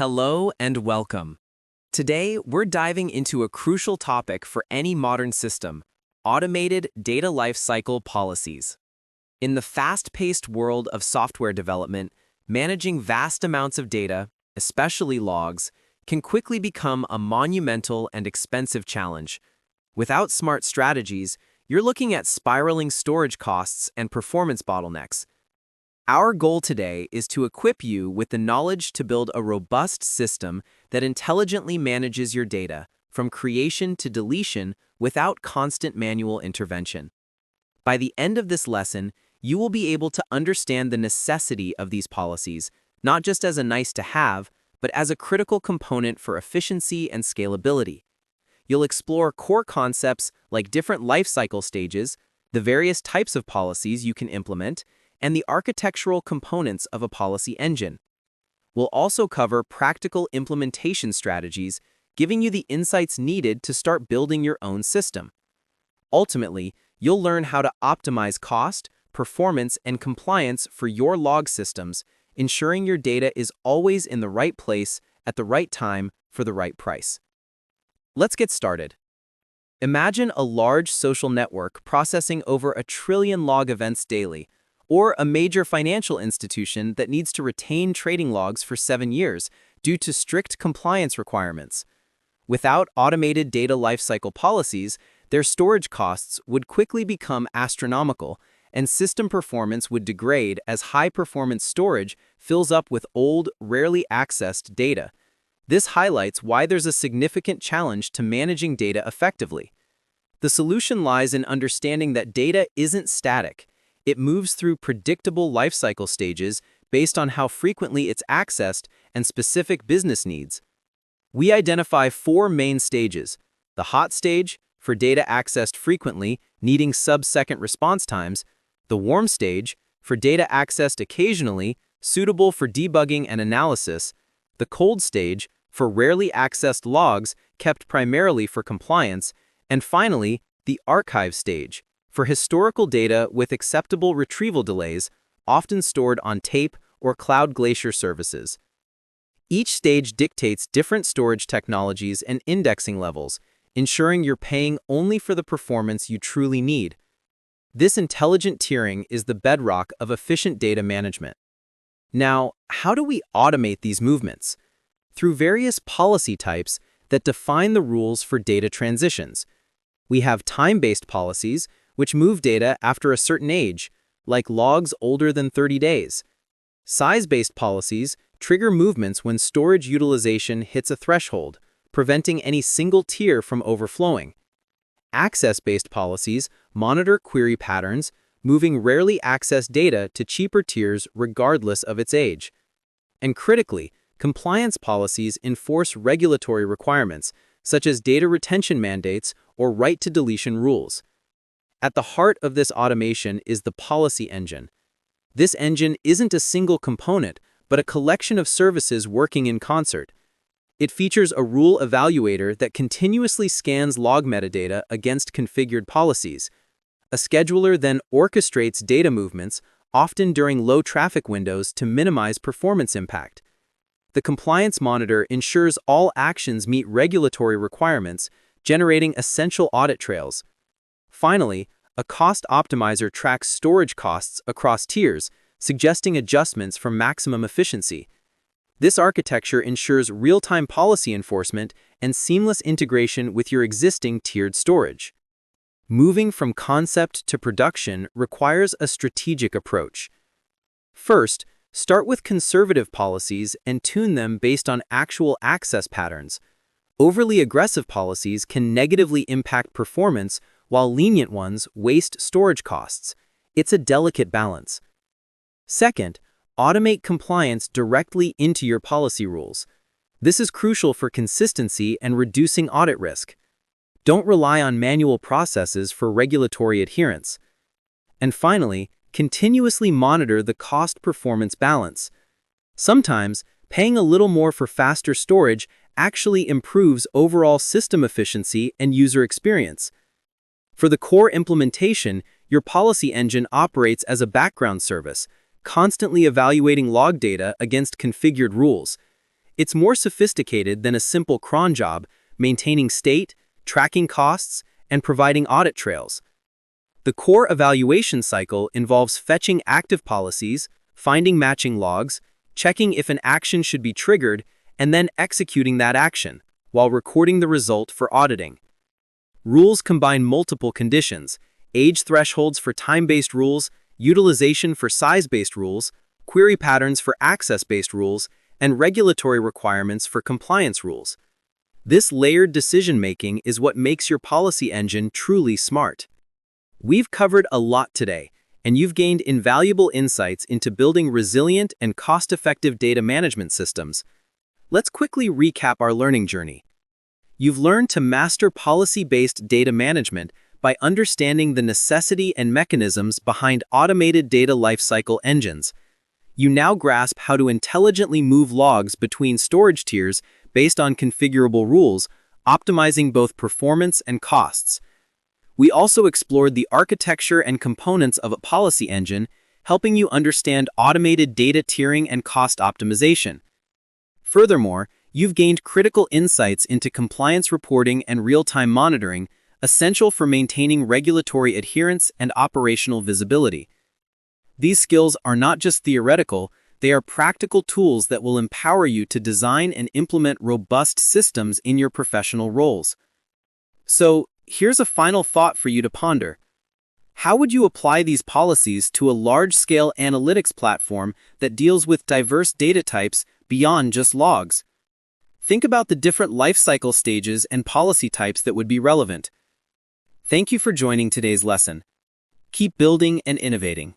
Hello and welcome. Today, we're diving into a crucial topic for any modern system: automated data lifecycle policies. In the fast-paced world of software development, managing vast amounts of data, especially logs, can quickly become a monumental and expensive challenge. Without smart strategies, you're looking at spiraling storage costs and performance bottlenecks. Our goal today is to equip you with the knowledge to build a robust system that intelligently manages your data, from creation to deletion, without constant manual intervention. By the end of this lesson, you will be able to understand the necessity of these policies, not just as a nice-to-have, but as a critical component for efficiency and scalability. You'll explore core concepts like different lifecycle stages, the various types of policies you can implement, and the architectural components of a policy engine. We'll also cover practical implementation strategies, giving you the insights needed to start building your own system. Ultimately, you'll learn how to optimize cost, performance, and compliance for your log systems, ensuring your data is always in the right place at the right time for the right price. Let's get started. Imagine a large social network processing over 1 trillion log events daily, or a major financial institution that needs to retain trading logs for 7 years due to strict compliance requirements. Without automated data lifecycle policies, their storage costs would quickly become astronomical, and system performance would degrade as high-performance storage fills up with old, rarely accessed data. This highlights why there's a significant challenge to managing data effectively. The solution lies in understanding that data isn't static. It moves through predictable lifecycle stages based on how frequently it's accessed and specific business needs. We identify 4 main stages: the hot stage, for data accessed frequently, needing sub-second response times; the warm stage, for data accessed occasionally, suitable for debugging and analysis; the cold stage, for rarely accessed logs, kept primarily for compliance; and finally, the archive stage, for historical data with acceptable retrieval delays, often stored on tape or cloud glacier services. Each stage dictates different storage technologies and indexing levels, ensuring you're paying only for the performance you truly need. This intelligent tiering is the bedrock of efficient data management. Now, how do we automate these movements? Through various policy types that define the rules for data transitions. We have time-based policies, which move data after a certain age, like logs older than 30 days. Size-based policies trigger movements when storage utilization hits a threshold, preventing any single tier from overflowing. Access-based policies monitor query patterns, moving rarely accessed data to cheaper tiers regardless of its age. And critically, compliance policies enforce regulatory requirements, such as data retention mandates or right-to-deletion rules. At the heart of this automation is the policy engine. This engine isn't a single component, but a collection of services working in concert. It features a rule evaluator that continuously scans log metadata against configured policies. A scheduler then orchestrates data movements, often during low traffic windows, to minimize performance impact. The compliance monitor ensures all actions meet regulatory requirements, generating essential audit trails. Finally, a cost optimizer tracks storage costs across tiers, suggesting adjustments for maximum efficiency. This architecture ensures real-time policy enforcement and seamless integration with your existing tiered storage. Moving from concept to production requires a strategic approach. First, start with conservative policies and tune them based on actual access patterns. Overly aggressive policies can negatively impact performance, while lenient ones waste storage costs. It's a delicate balance. Second, automate compliance directly into your policy rules. This is crucial for consistency and reducing audit risk. Don't rely on manual processes for regulatory adherence. And finally, continuously monitor the cost-performance balance. Sometimes, paying a little more for faster storage actually improves overall system efficiency and user experience. For the core implementation, your policy engine operates as a background service, constantly evaluating log data against configured rules. It's more sophisticated than a simple cron job, maintaining state, tracking costs, and providing audit trails. The core evaluation cycle involves fetching active policies, finding matching logs, checking if an action should be triggered, and then executing that action, while recording the result for auditing. Rules combine multiple conditions: age thresholds for time-based rules, utilization for size-based rules, query patterns for access-based rules, and regulatory requirements for compliance rules. This layered decision-making is what makes your policy engine truly smart. We've covered a lot today, and you've gained invaluable insights into building resilient and cost-effective data management systems. Let's quickly recap our learning journey. You've learned to master policy-based data management by understanding the necessity and mechanisms behind automated data lifecycle engines. You now grasp how to intelligently move logs between storage tiers based on configurable rules, optimizing both performance and costs. We also explored the architecture and components of a policy engine, helping you understand automated data tiering and cost optimization. Furthermore, you've gained critical insights into compliance reporting and real-time monitoring, essential for maintaining regulatory adherence and operational visibility. These skills are not just theoretical, they are practical tools that will empower you to design and implement robust systems in your professional roles. So, here's a final thought for you to ponder. How would you apply these policies to a large-scale analytics platform that deals with diverse data types beyond just logs? Think about the different lifecycle stages and policy types that would be relevant. Thank you for joining today's lesson. Keep building and innovating.